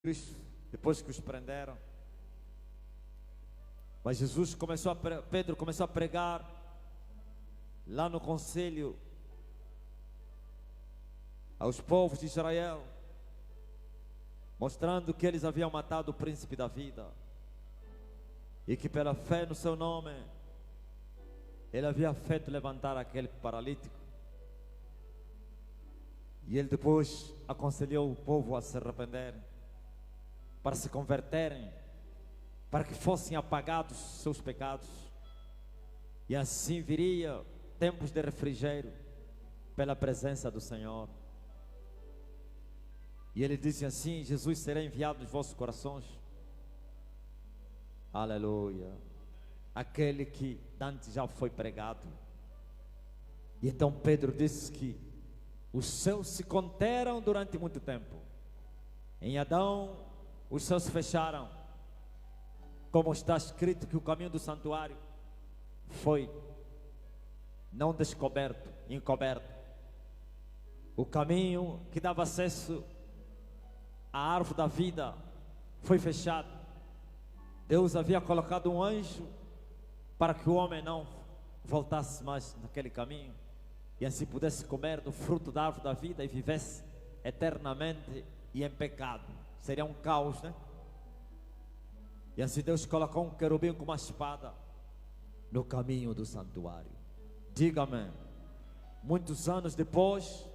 Cristo, depois que os prenderam. Mas Pedro começou a pregar lá no conselho aos povos de Israel, mostrando que eles haviam matado o príncipe da vida e que pela fé no seu nome ele havia feito levantar aquele paralítico. E ele depois aconselhou o povo a se arrependerem, para se converterem, para que fossem apagados seus pecados, e assim viria tempos de refrigério pela presença do Senhor. E ele disse assim: Jesus será enviado nos vossos corações. Aleluia. Aquele que antes já foi pregado. E então Pedro disse que os céus se conteram durante muito tempo. Em Adão os céus fecharam, como está escrito que o caminho do santuário foi não descoberto, encoberto. O caminho que dava acesso à árvore da vida foi fechado. Deus havia colocado um anjo para que o homem não voltasse mais naquele caminho e assim pudesse comer do fruto da árvore da vida e vivesse eternamente e em pecado. Seria um caos, né? E assim Deus colocou um querubim com uma espada no caminho do santuário. Diga amém. Muitos anos depois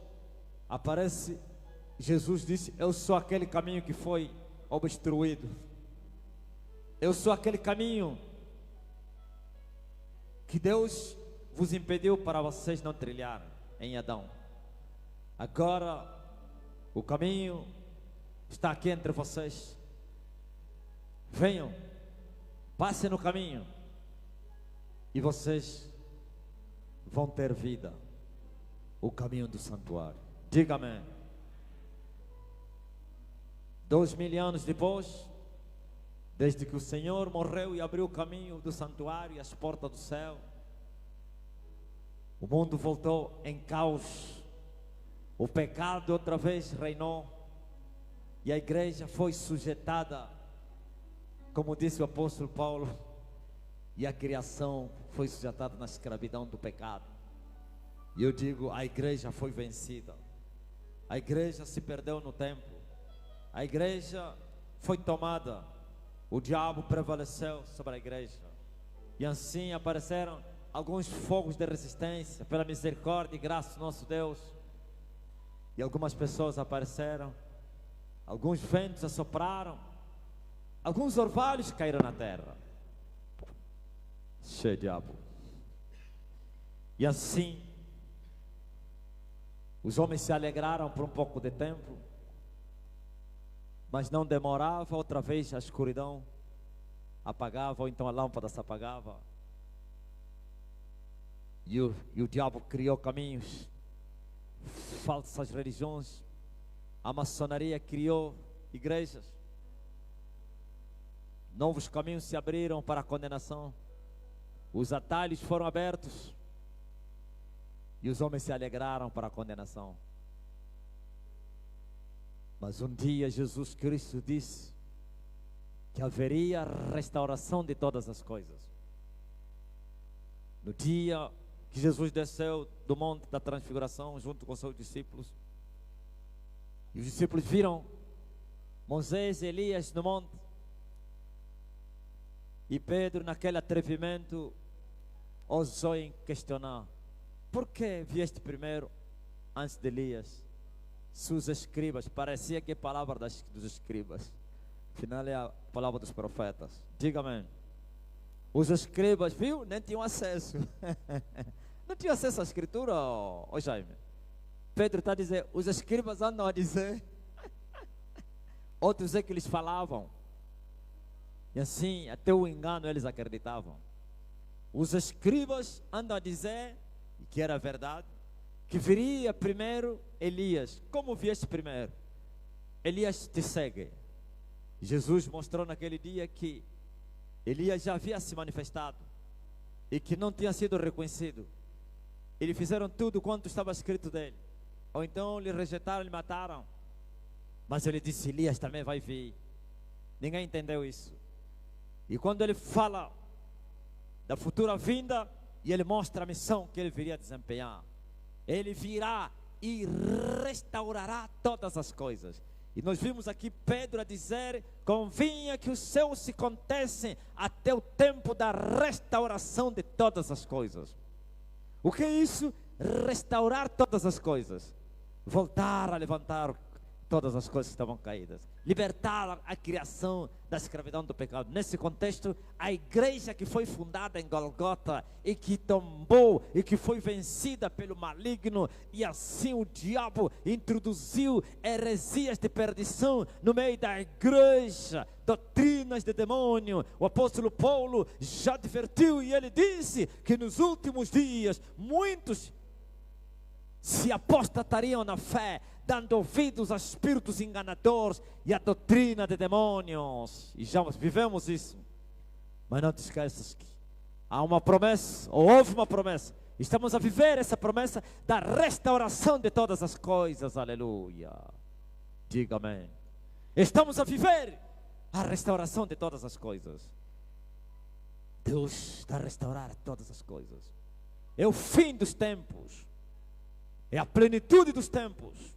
aparece Jesus, disse: eu sou aquele caminho que foi obstruído. Eu sou aquele caminho que Deus vos impediu para vocês não trilharem em Adão. Agora o caminho está aqui entre vocês. Venham, passem no caminho e vocês vão ter vida. O caminho do santuário. Diga amém. 2000 anos depois, desde que o Senhor morreu e abriu o caminho do santuário e as portas do céu, o mundo voltou em caos. O pecado outra vez reinou e a igreja foi sujeitada, como disse o apóstolo Paulo, e a criação foi sujeitada na escravidão do pecado. E eu digo, a igreja foi vencida. A igreja se perdeu no tempo. A igreja foi tomada. O diabo prevaleceu sobre a igreja. E assim apareceram alguns fogos de resistência, pela misericórdia e graça do nosso Deus. E algumas pessoas apareceram. Alguns ventos assopraram. Alguns orvalhos caíram na terra. Cheio de diabo. E assim os homens se alegraram por um pouco de tempo, mas não demorava, outra vez a escuridão apagava, ou então a lâmpada se apagava. E o diabo criou caminhos, falsas religiões. A maçonaria criou igrejas. Novos caminhos se abriram para a condenação. Os atalhos foram abertos. E os homens se alegraram para a condenação. Mas um dia Jesus Cristo disse que haveria restauração de todas as coisas. No dia que Jesus desceu do monte da transfiguração junto com seus discípulos, e os discípulos viram Moisés e Elias no monte, e Pedro, naquele atrevimento, ousou em questionar: por que vieste primeiro antes de Elias? Se os escribas, parecia que é a palavra dos escribas, afinal é a palavra dos profetas. Diga amém. Os escribas, viu? Nem tinham acesso. Não tinham acesso à escritura, ô Jaime. Pedro está a dizer, os escribas andam a dizer. Outros é que eles falavam. E assim, até o engano eles acreditavam. Os escribas andam a dizer, e que era verdade, que viria primeiro Elias. Como vieste primeiro? Elias te segue. Jesus mostrou naquele dia que Elias já havia se manifestado e que não tinha sido reconhecido. Eles fizeram tudo quanto estava escrito dele, ou então lhe rejeitaram, lhe mataram. Mas ele disse: Elias também vai vir. Ninguém entendeu isso. E quando ele fala da futura vinda, e ele mostra a missão que ele viria desempenhar, ele virá e restaurará todas as coisas. E nós vimos aqui Pedro a dizer: convinha que os céus se contessem até o tempo da restauração de todas as coisas. O que é isso? Restaurar todas as coisas. Voltar a levantar todas as coisas que estavam caídas. Libertar a criação da escravidão do pecado. Nesse contexto, a igreja que foi fundada em Golgota e que tombou e que foi vencida pelo maligno, e assim o diabo introduziu heresias de perdição no meio da igreja, doutrinas de demônio. O apóstolo Paulo já advertiu, e ele disse que nos últimos dias muitos se apostatariam na fé, dando ouvidos a espíritos enganadores e a doutrina de demônios. E já vivemos isso. Mas não te esqueças que há uma promessa, ou houve uma promessa. Estamos a viver essa promessa da restauração de todas as coisas. Aleluia. Diga amém. Estamos a viver a restauração de todas as coisas. Deus está a restaurar todas as coisas. É o fim dos tempos. É a plenitude dos tempos.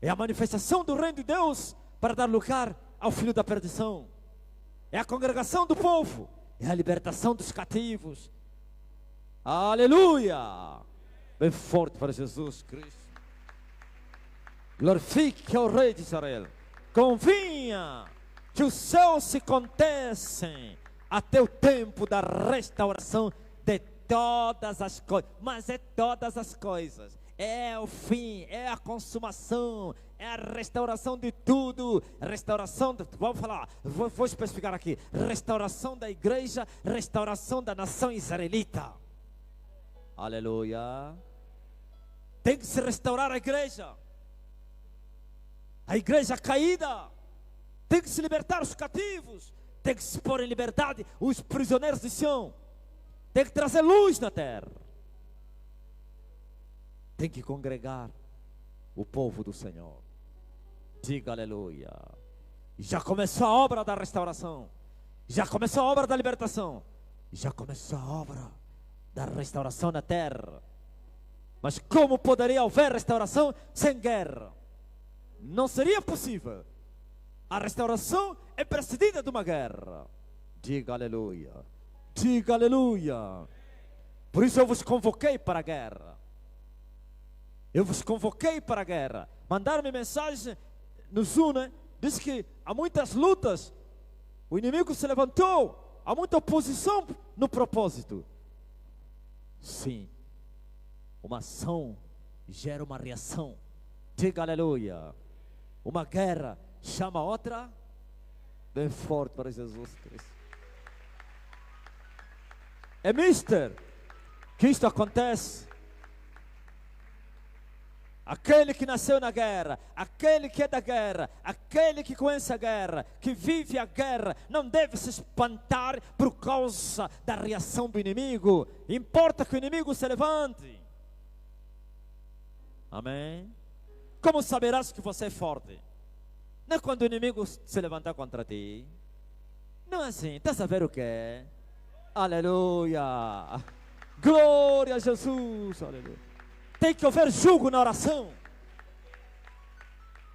É a manifestação do reino de Deus para dar lugar ao filho da perdição. É a congregação do povo. É a libertação dos cativos. Aleluia! Bem forte para Jesus Cristo. Glorifique ao Rei de Israel. Convinha que os céus se contessem até o tempo da restauração de todas as coisas. Mas é todas as coisas. É o fim, é a consumação, é a restauração de tudo. Restauração, vamos falar, vou especificar aqui: restauração da igreja, restauração da nação israelita. Aleluia. Tem que se restaurar a igreja caída. Tem que se libertar os cativos. Tem que se pôr em liberdade os prisioneiros de Sião. Tem que trazer luz na terra. Tem que congregar o povo do Senhor. Diga aleluia. Já começou a obra da restauração. Já começou a obra da libertação. Já começou a obra da restauração na terra. Mas como poderia haver restauração sem guerra? Não seria possível. A restauração é precedida de uma guerra. Diga aleluia. Diga aleluia. Por isso eu vos convoquei para a guerra. Eu vos convoquei para a guerra. Mandaram-me mensagem no Zoom, né? Diz que há muitas lutas. O inimigo se levantou. Há muita oposição no propósito. Sim. Uma ação gera uma reação. Diga aleluia. Uma guerra chama outra. Bem forte para Jesus Cristo. É mister que isto acontece. Aquele que nasceu na guerra, aquele que é da guerra, aquele que conhece a guerra, que vive a guerra, não deve se espantar por causa da reação do inimigo. Importa que o inimigo se levante. Amém? Como saberás que você é forte? Não é quando o inimigo se levantar contra ti. Não é assim. Está a saber o que é? Aleluia. Glória a Jesus. Aleluia. Tem que haver jugo na oração.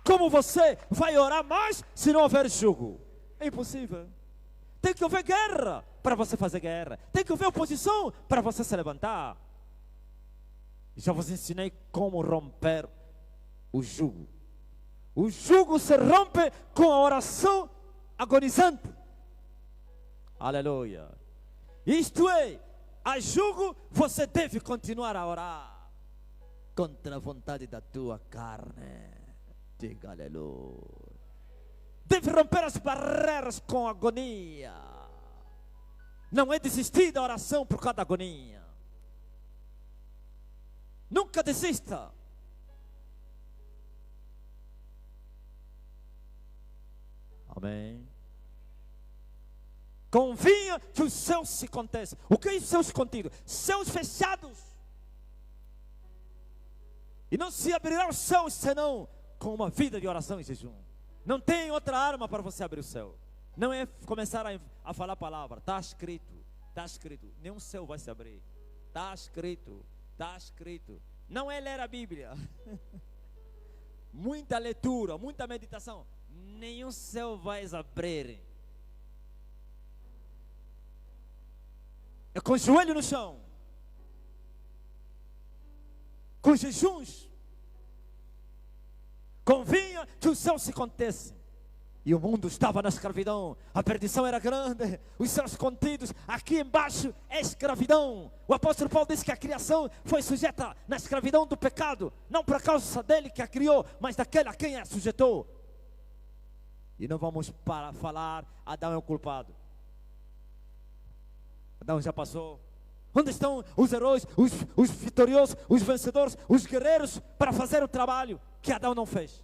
Como você vai orar mais se não houver jugo? É impossível. Tem que haver guerra para você fazer guerra. Tem que haver oposição para você se levantar. Já vos ensinei como romper o jugo. O jugo se rompe com a oração agonizante. Aleluia. Isto é, a jugo você deve continuar a orar contra a vontade da tua carne. Diga aleluia. Deve romper as barreiras com agonia. Não é desistir da oração por causa da agonia. Nunca desista. Amém. Convinha que os céus se contessem. O que é céus contidos? Céus fechados. E não se abrirá os céus senão com uma vida de oração e jejum. Não tem outra arma para você abrir o céu. Não é começar a falar a palavra. Está escrito, está escrito. Nenhum céu vai se abrir. Está escrito, está escrito. Não é ler a Bíblia. Muita leitura, muita meditação. Nenhum céu vai se abrir. É com o joelho no chão, com jejuns, convinha que o céu se contesse. E o mundo estava na escravidão, a perdição era grande, os céus contidos, aqui embaixo é escravidão. O apóstolo Paulo diz que a criação foi sujeita na escravidão do pecado, não por causa dele que a criou, mas daquele a quem a sujeitou. E não vamos falar, Adão é o culpado. Adão já passou. Onde estão os heróis, os vitoriosos, os vencedores, os guerreiros para fazer o trabalho que Adão não fez?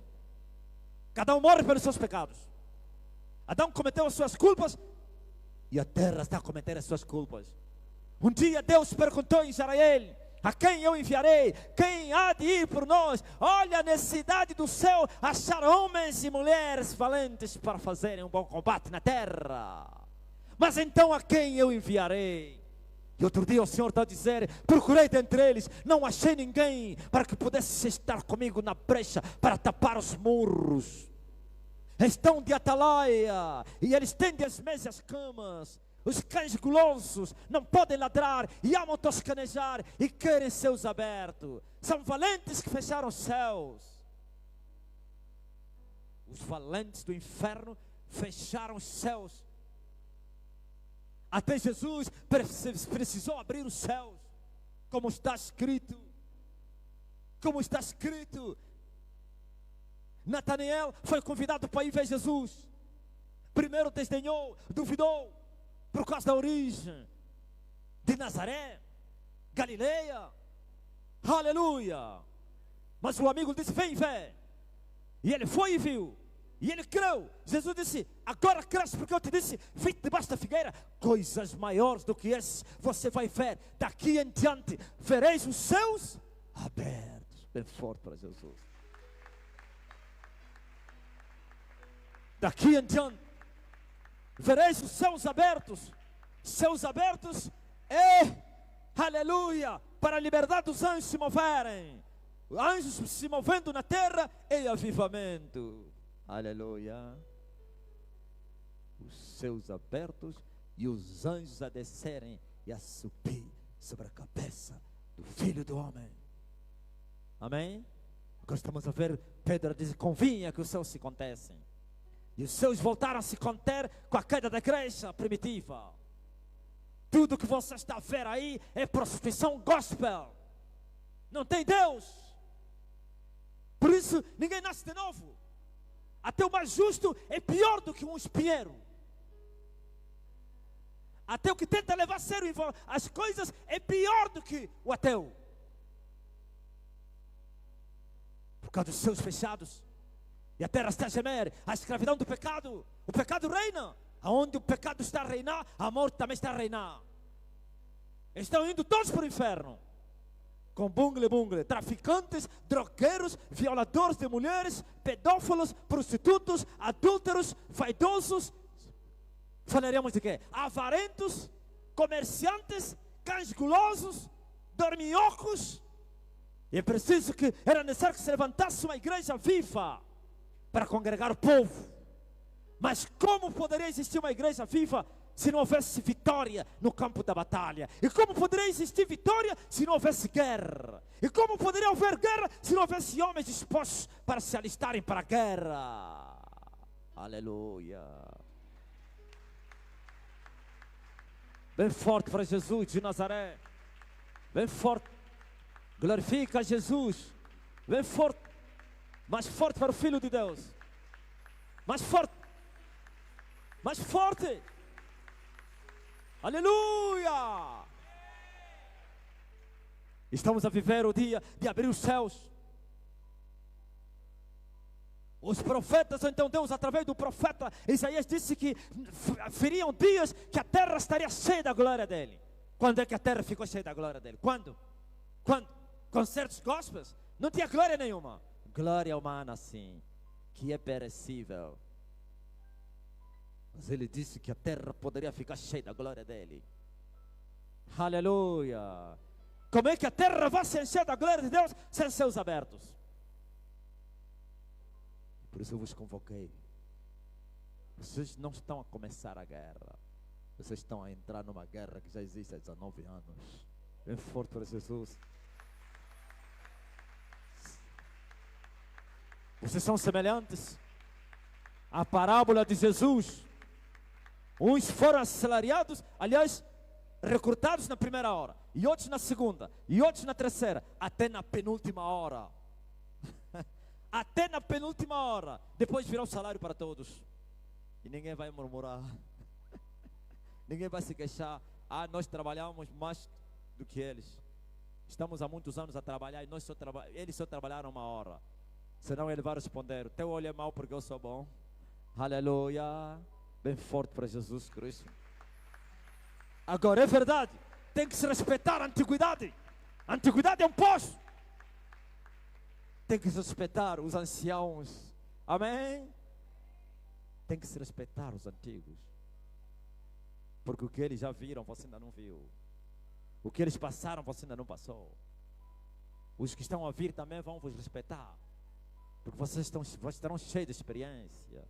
Adão morre pelos seus pecados. Adão cometeu as suas culpas e a terra está a cometer as suas culpas. Um dia Deus perguntou em Israel: a quem eu enviarei? Quem há de ir por nós? Olha a necessidade do céu achar homens e mulheres valentes para fazerem um bom combate na terra. Mas então a quem eu enviarei? E outro dia o Senhor está a dizer: procurei dentre eles, não achei ninguém para que pudesse estar comigo na brecha para tapar os muros. Estão de atalaia e eles tendem as mesas camas. Os cães gulosos não podem ladrar e amam toscanejar e querem céus abertos. São valentes que fecharam os céus. Os valentes do inferno fecharam os céus. Até Jesus precisou abrir os céus, como está escrito. Como está escrito. Natanael foi convidado para ir ver Jesus. Primeiro desdenhou, duvidou, por causa da origem de Nazaré, Galileia. Aleluia. Mas o amigo disse: vem ver. E ele foi e viu. E ele creu. Jesus disse: agora crês porque eu te disse, fique debaixo da figueira. Coisas maiores do que esses você vai ver. Daqui em diante vereis os céus abertos. Bem forte para Jesus. Daqui em diante vereis os céus abertos. Céus abertos é, aleluia, para a liberdade dos anjos se moverem. Anjos se movendo na terra é avivamento. Aleluia. Os céus abertos e os anjos a descerem e a subir sobre a cabeça do Filho do Homem. Amém? Agora estamos a ver Pedro diz: convinha que os céus se contessem. E os céus voltaram a se conter com a queda da igreja primitiva. Tudo que você está a ver aí é prostituição gospel. Não tem Deus. Por isso ninguém nasce de novo. Até o mais justo é pior do que um espinheiro. Até o que tenta levar a sério as coisas é pior do que o ateu. Por causa dos céus fechados. E a terra está a gemer. A escravidão do pecado. O pecado reina. Aonde o pecado está a reinar, a morte também está a reinar. Estão indo todos para o inferno. Com bungle, traficantes, drogueiros, violadores de mulheres, pedófilos, prostitutos, adúlteros, vaidosos. Falaremos de quê? Avarentos, comerciantes, cães gulosos, dorminhocos. E é preciso que, era necessário que se levantasse uma igreja viva para congregar o povo. Mas como poderia existir uma igreja viva se não houvesse vitória no campo da batalha? E como poderia existir vitória se não houvesse guerra? E como poderia haver guerra se não houvesse homens dispostos para se alistarem para a guerra? Aleluia. Bem forte para Jesus de Nazaré. Bem forte. Glorifica Jesus. Bem forte. Mais forte para o Filho de Deus. Mais forte. Mais forte. Aleluia. Estamos a viver o dia de abrir os céus. Os profetas, então Deus através do profeta Isaías disse que viriam dias que a terra estaria cheia da glória dele. Quando é que a terra ficou cheia da glória dele? Quando? Com certos gospels não tinha glória nenhuma. glória humana sim, que é perecível. Mas ele disse que a terra poderia ficar cheia da glória dele. Aleluia. Como é que a terra vai se encher da glória de Deus sem céus abertos? Por isso eu vos convoquei. Vocês não estão a começar a guerra. Vocês estão a entrar numa guerra que já existe há 19 anos. Bem forte para Jesus. Vocês são semelhantes à parábola de Jesus. Uns foram assalariados, aliás, recrutados na primeira hora, e outros na segunda, e outros na terceira, até na penúltima hora. Até na penúltima hora. Depois virá o salário para todos. E ninguém vai murmurar. Ninguém vai se queixar. Ah, nós trabalhamos mais do que eles. Estamos há muitos anos a trabalhar e eles só trabalharam uma hora. Senão ele vai responder: teu olho é mau porque eu sou bom. Aleluia. Bem forte para Jesus Cristo. Agora é verdade, tem que se respeitar a antiguidade. A antiguidade é um poço. Tem que se respeitar os anciãos. Amém? Tem que se respeitar os antigos. Porque o que eles já viram, você ainda não viu. O que eles passaram, você ainda não passou. Os que estão a vir também vão vos respeitar. Porque vocês estarão cheios de experiência.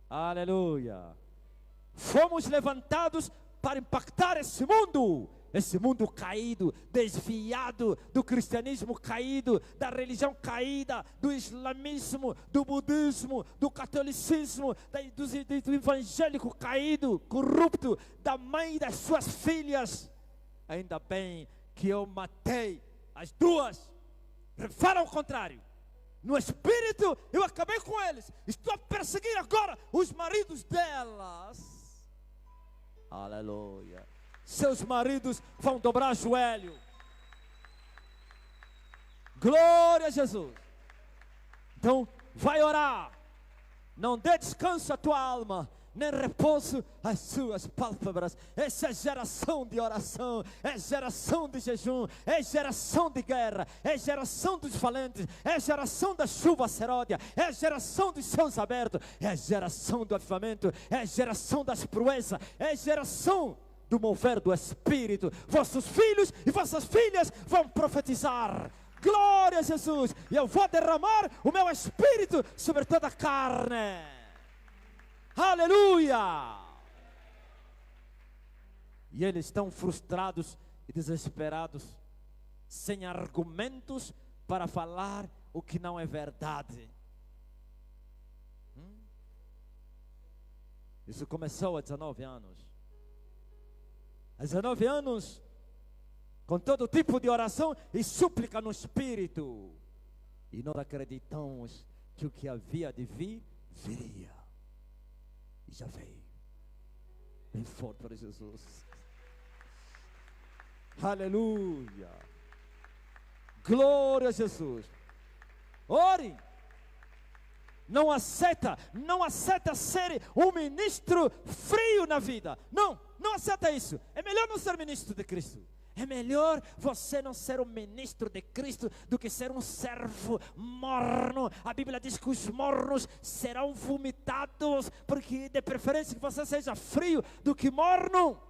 Aleluia. Fomos levantados para impactar esse mundo caído, desviado do cristianismo caído, da religião caída, do islamismo, do budismo, do catolicismo, do evangélico caído, corrupto, da mãe e das suas filhas. Ainda bem que eu matei as duas. Fala o contrário. No espírito eu acabei com eles. Estou a perseguir agora os maridos delas. Aleluia. Seus maridos vão dobrar joelho. Glória a Jesus. Então vai orar. Não dê descanso à tua alma, nem repouso às suas pálpebras. Essa é geração de oração, é geração de jejum, é geração de guerra, é geração dos valentes, é geração da chuva seródia, é geração dos céus abertos, é geração do avivamento, é geração das proezas, é geração do mover do Espírito. Vossos filhos e vossas filhas vão profetizar. Glória a Jesus. E eu vou derramar o meu Espírito sobre toda a carne. Aleluia. E eles estão frustrados e desesperados, sem argumentos para falar o que não é verdade. Isso começou há 19 anos. Há 19 anos, com todo tipo de oração e súplica no Espírito. E nós acreditamos que o que havia de vir, viria. E já veio. Bem forte para Jesus. Aleluia. Glória a Jesus. Ore. Não aceita ser um ministro frio na vida. Não aceita isso. É melhor não ser ministro de Cristo. É melhor você não ser um ministro de Cristo do que ser um servo morno. A Bíblia diz que os mornos serão vomitados, porque de preferência que você seja frio do que morno.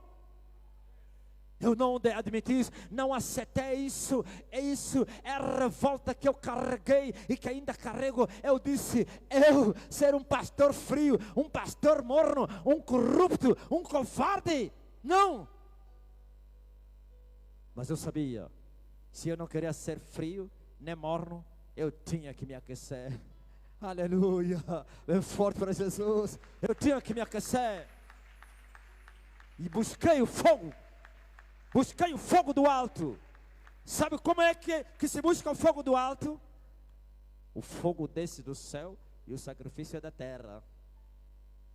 Eu não admiti isso, não aceitei isso. Isso é a revolta que eu carreguei e que ainda carrego. Eu disse, eu ser um pastor frio, um pastor morno, um corrupto, um covarde. Não. Mas eu sabia, se eu não queria ser frio, nem morno, eu tinha que me aquecer. Aleluia, bem forte para Jesus. Eu tinha que me aquecer. E busquei o fogo. Busquei o fogo do alto. Sabe como é que se busca o fogo do alto? O fogo desce do céu e o sacrifício é da terra.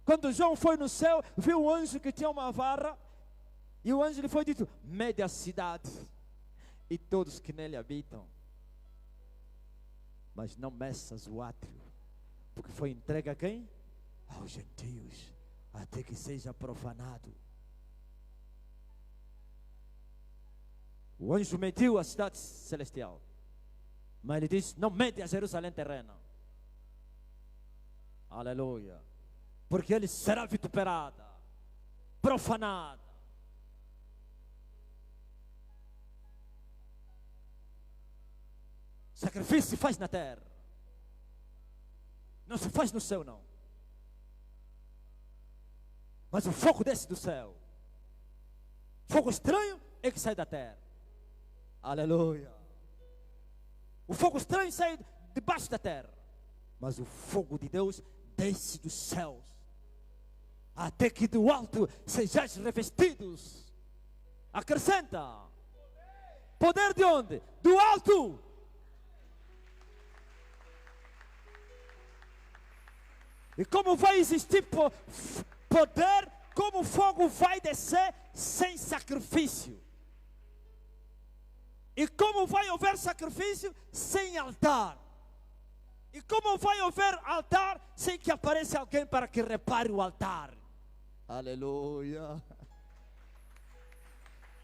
Quando João foi no céu, viu um anjo que tinha uma vara. E o anjo lhe foi dito, mede a cidade e todos que nele habitam. Mas não meças o átrio, porque foi entregue a quem? Aos gentios, até que seja profanado. O anjo mediu a cidade celestial. Mas ele diz: não mede a Jerusalém terrena. Aleluia. Porque ele será vituperada, profanada. Sacrifício se faz na terra, não se faz no céu, não. Mas o fogo desce do céu. Fogo estranho é que sai da terra. Aleluia. O fogo estranho sai debaixo da terra, mas o fogo de Deus desce dos céus, até que do alto sejais revestidos. Acrescenta. Poder de onde? Do alto. E como vai existir poder, como o fogo vai descer sem sacrifício? E como vai haver sacrifício sem altar? E como vai haver altar sem que apareça alguém para que repare o altar? Aleluia.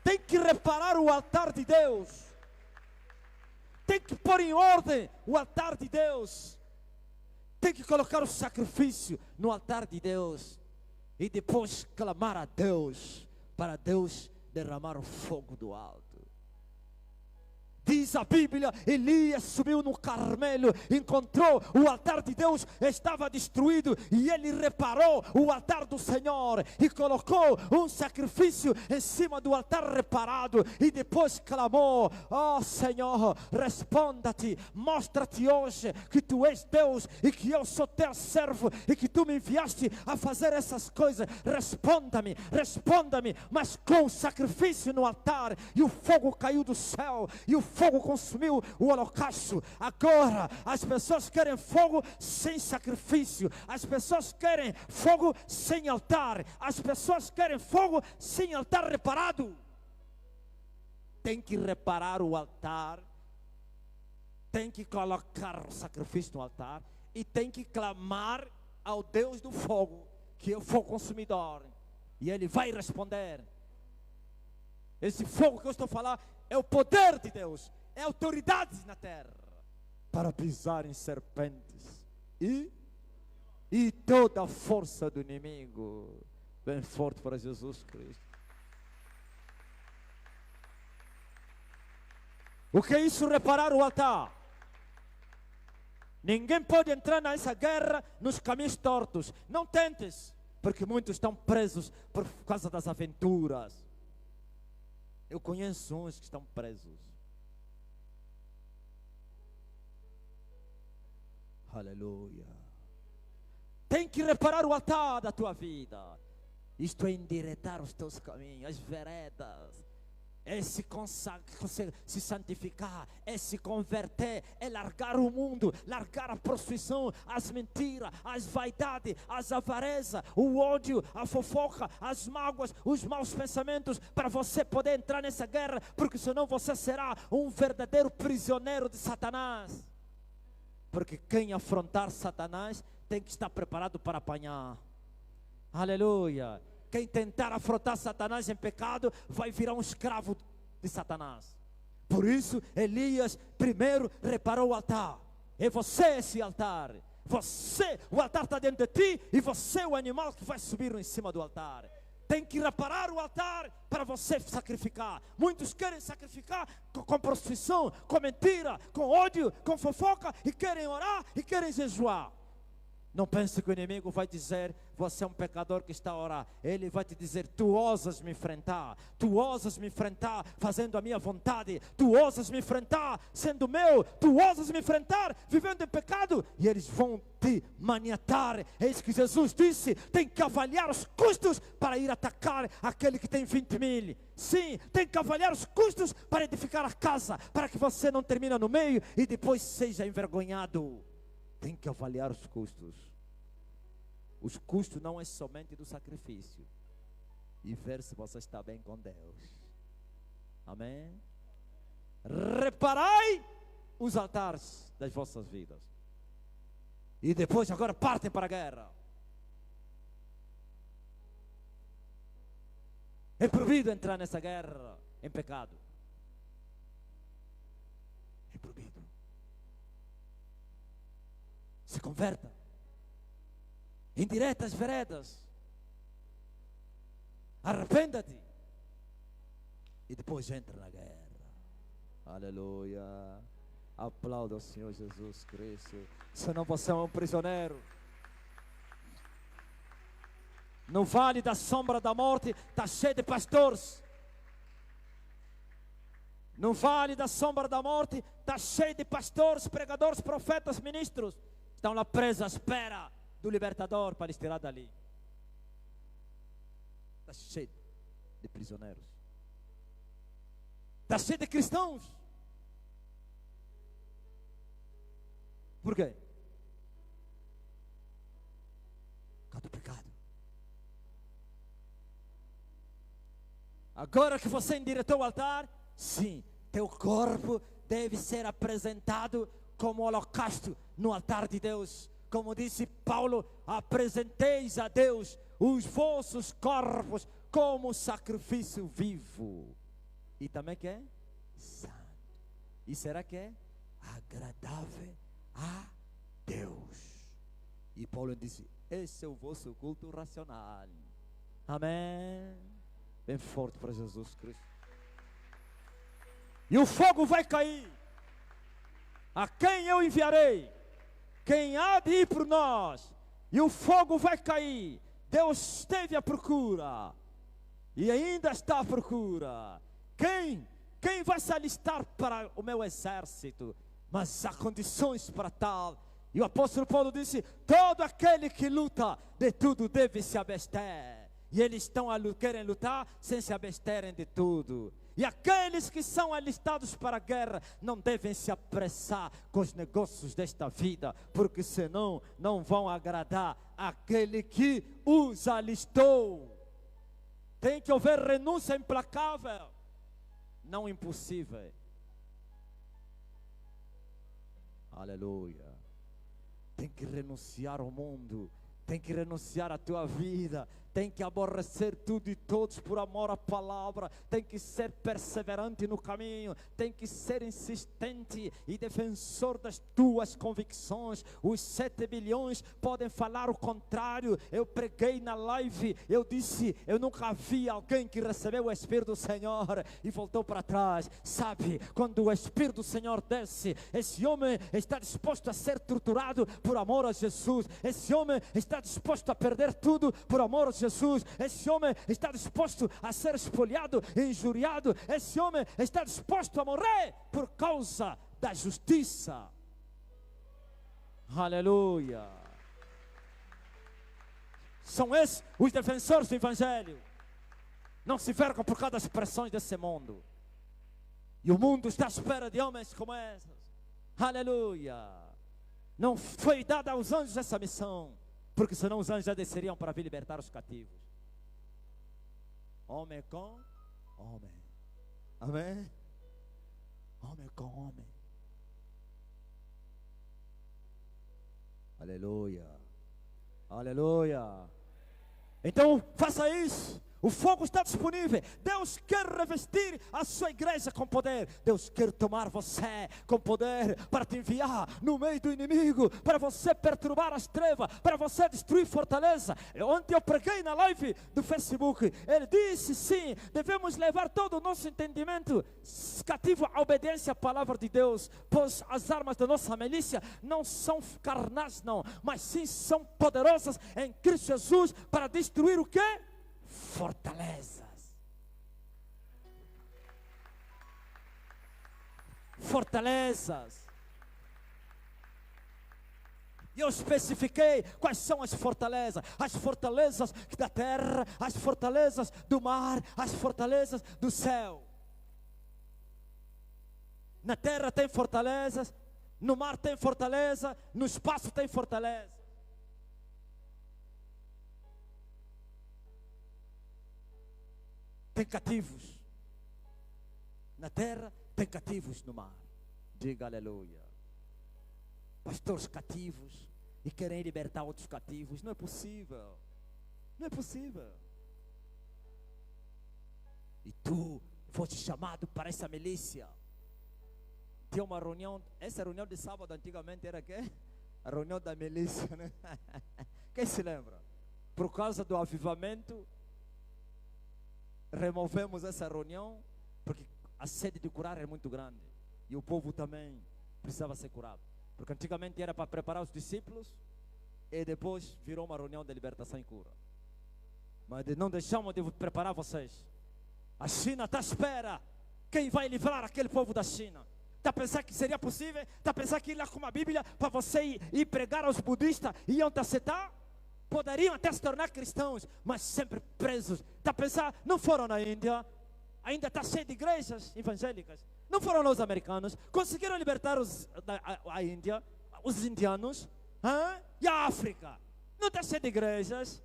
Tem que reparar o altar de Deus. Tem que pôr em ordem o altar de Deus. Tem que colocar o sacrifício no altar de Deus. E depois clamar a Deus, para Deus derramar o fogo do alto. Diz a Bíblia, Elias subiu no Carmelo, encontrou o altar de Deus, estava destruído, e ele reparou o altar do Senhor, e colocou um sacrifício em cima do altar reparado, e depois clamou: ó Senhor, responda-te, mostra-te hoje que tu és Deus, e que eu sou teu servo, e que tu me enviaste a fazer essas coisas. Responda-me, responda-me. Mas com o sacrifício no altar, e o fogo caiu do céu, e o fogo consumiu o holocausto. Agora as pessoas querem fogo sem sacrifício. As pessoas querem fogo sem altar. As pessoas querem fogo sem altar reparado. Tem que reparar o altar. Tem que colocar o sacrifício no altar. E tem que clamar ao Deus do fogo, que é o fogo consumidor. E Ele vai responder. Esse fogo que eu estou a falar é o poder de Deus, é a autoridade na terra para pisar em serpentes e toda a força do inimigo. Bem forte para Jesus Cristo. O que é isso, reparar o altar? Ninguém pode entrar nessa guerra nos caminhos tortos. Não tentes, porque muitos estão presos por causa das aventuras. Eu conheço uns que estão presos. Aleluia. Tem que reparar o altar da tua vida. Isto é endireitar os teus caminhos, as veredas. É se santificar, é se converter, é largar o mundo, largar a prostituição, as mentiras, as vaidades, as avarezas, o ódio, a fofoca, as mágoas, os maus pensamentos, para você poder entrar nessa guerra, porque senão você será um verdadeiro prisioneiro de Satanás. Porque quem afrontar Satanás tem que estar preparado para apanhar. Aleluia. Quem tentar afrontar Satanás em pecado vai virar um escravo de Satanás. Por isso Elias primeiro reparou o altar. É você esse altar. Você, o altar está dentro de ti, e você é o animal que vai subir em cima do altar. Tem que reparar o altar para você sacrificar. Muitos querem sacrificar com prostituição, com mentira, com ódio, com fofoca, e querem orar e querem jejuar. Não pense que o inimigo vai dizer: você é um pecador que está a orar. Ele vai te dizer: tu ousas me enfrentar, tu ousas me enfrentar fazendo a minha vontade, tu ousas me enfrentar sendo meu, tu ousas me enfrentar vivendo em pecado. E eles vão te maniatar. É isso que Jesus disse: tem que avaliar os custos para ir atacar aquele que tem 20 mil. Sim, tem que avaliar os custos para edificar a casa, para que você não termine no meio e depois seja envergonhado. Tem que avaliar os custos. Os custos não é somente do sacrifício, e ver se você está bem com Deus. Amém? Reparai os altares das vossas vidas. E depois agora partem para a guerra. É proibido entrar nessa guerra em pecado. É proibido. Se converta. Endireita as veredas. Arrependa-te. E depois entra na guerra. Aleluia. Aplauda o Senhor Jesus Cristo. Senão você é um prisioneiro. No vale da sombra da morte está cheio de pastores. No vale da sombra da morte está cheio de pastores, pregadores, profetas, ministros. Estão lá presos à espera do libertador para lhes tirar dali. Está cheio de prisioneiros. Está cheio de cristãos. Por quê? Por causa do pecado. Agora que você endireitou o altar, sim, teu corpo deve ser apresentado como holocausto no altar de Deus. Como disse Paulo, apresenteis a Deus os vossos corpos como sacrifício vivo. E também que é santo. E será que é agradável a Deus? E Paulo disse, esse é o vosso culto racional. Amém. Bem forte para Jesus Cristo. E o fogo vai cair. A quem eu enviarei? Quem há de ir por nós? E o fogo vai cair. Deus esteve à procura. E ainda está à procura. Quem vai se alistar para o meu exército? Mas há condições para tal. E o apóstolo Paulo disse, todo aquele que luta, de tudo deve se abster. E eles querem lutar sem se absterem de tudo. E aqueles que são alistados para a guerra não devem se apressar com os negócios desta vida, porque senão não vão agradar aquele que os alistou. Tem que haver renúncia implacável, não impossível. Aleluia. Tem que renunciar ao mundo. Tem que renunciar à tua vida. Tem que aborrecer tudo e todos por amor à palavra. Tem que ser perseverante no caminho. Tem que ser insistente e defensor das tuas convicções. Os 7 bilhões podem falar o contrário. Eu preguei na live, eu disse, eu nunca vi alguém que recebeu o Espírito do Senhor e voltou para trás. Sabe, quando o Espírito do Senhor desce, esse homem está disposto a ser torturado por amor a Jesus. Esse homem está disposto a perder tudo por amor a Jesus. Esse homem está disposto a ser espoliado e injuriado. Esse homem está disposto a morrer por causa da justiça. Aleluia. São esses os defensores do Evangelho. Não se vergam por causa das pressões desse mundo. E o mundo está à espera de homens como esses. Aleluia. Não foi dada aos anjos essa missão, porque senão os anjos já desceriam para vir libertar os cativos. Homem com homem. Amém? Homem com homem. Aleluia. Aleluia. Então faça isso. O fogo está disponível. Deus quer revestir a sua igreja com poder. Deus quer tomar você com poder para te enviar no meio do inimigo, para você perturbar as trevas, para você destruir fortaleza. Ontem eu preguei na live do Facebook. Ele disse sim, devemos levar todo o nosso entendimento cativo à obediência à palavra de Deus, pois as armas da nossa milícia não são carnais não, mas sim são poderosas em Cristo Jesus para destruir o quê? Fortalezas. Fortalezas. E eu especifiquei quais são as fortalezas da terra, as fortalezas do mar, as fortalezas do céu. Na terra tem fortalezas, no mar tem fortaleza, no espaço tem fortaleza. Tem cativos na terra, tem cativos no mar. Diga aleluia. Pastores cativos e querem libertar outros cativos. Não é possível. Não é possível. E tu foste chamado para essa milícia. Tinha uma reunião. Essa reunião de sábado antigamente era quê? A reunião da milícia, né? Quem se lembra? Por causa do avivamento, Removemos essa reunião. porque a sede de curar é muito grande. E o povo também precisava ser curado. Porque antigamente era para preparar os discípulos e depois virou uma reunião de libertação e cura. Mas não deixamos de preparar vocês. A China está à espera. Quem vai livrar aquele povo da China? Está a pensar que seria possível? Está a pensar que ir lá com uma Bíblia para você ir pregar aos budistas e iam te aceitar? Poderiam até se tornar cristãos, mas sempre presos. Está a pensar, não foram na Índia? Ainda está cheio de igrejas evangélicas. Não foram lá os americanos? Conseguiram libertar a Índia, os indianos? E a África? Não está cheio de igrejas?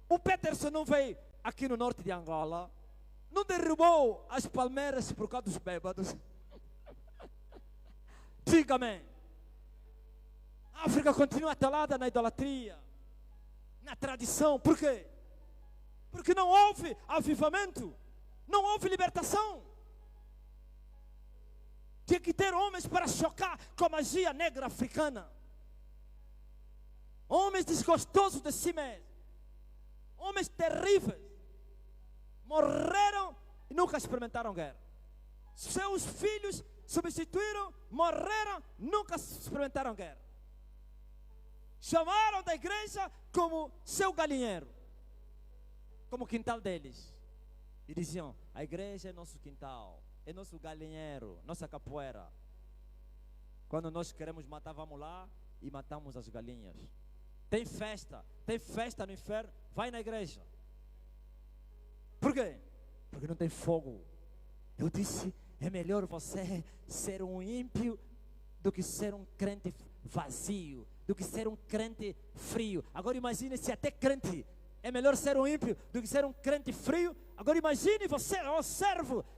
O Peterson não veio aqui no norte de Angola? Não derrubou as palmeiras por causa dos bêbados? Diga-me. A África continua atalada na idolatria, na tradição. Por quê? Porque não houve avivamento, não houve libertação. Tinha que ter homens para chocar com a magia negra africana, homens desgostosos de si mesmos, homens terríveis, morreram e nunca experimentaram guerra. Seus filhos substituíram, morreram, nunca experimentaram guerra. Chamaram da igreja como seu galinheiro, como o quintal deles. E diziam, a igreja é nosso quintal, é nosso galinheiro, nossa capoeira. Quando nós queremos matar, vamos lá e matamos as galinhas. Tem festa no inferno, vai na igreja. Por quê? Porque não tem fogo. Eu disse, é melhor você ser um ímpio do que ser um crente vazio, do que ser um crente frio. Agora imagine se até crente é melhor ser um ímpio do que ser um crente frio. Agora imagine você,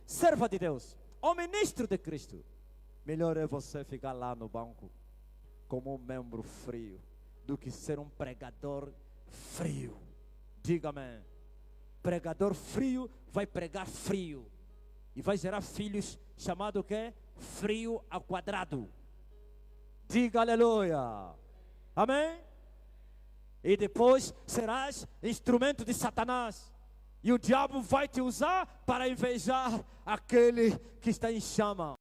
serva de Deus, ministro de Cristo. Melhor é você ficar lá no banco como um membro frio do que ser um pregador frio. Diga-me. Pregador frio vai pregar frio e vai gerar filhos chamado que frio ao quadrado. Diga aleluia. Amém? E depois serás instrumento de Satanás. E o diabo vai te usar para invejar aquele que está em chama.